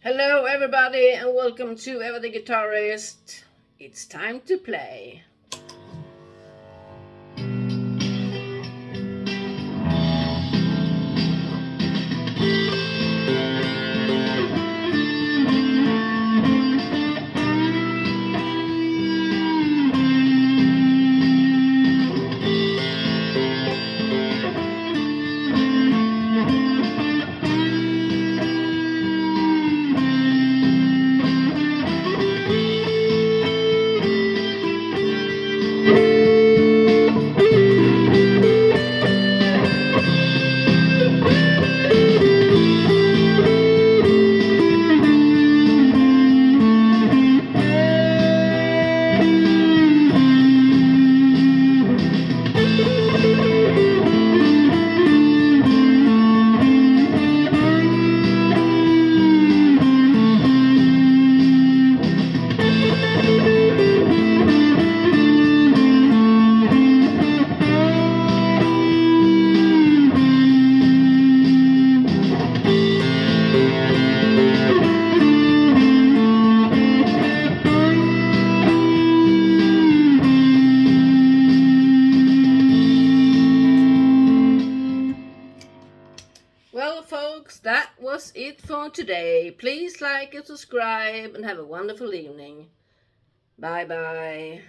Hello, everybody, and welcome to Ever the Guitarist. It's time to play. Well, folks, that was it for today. Please like and subscribe and have a wonderful evening. Bye bye.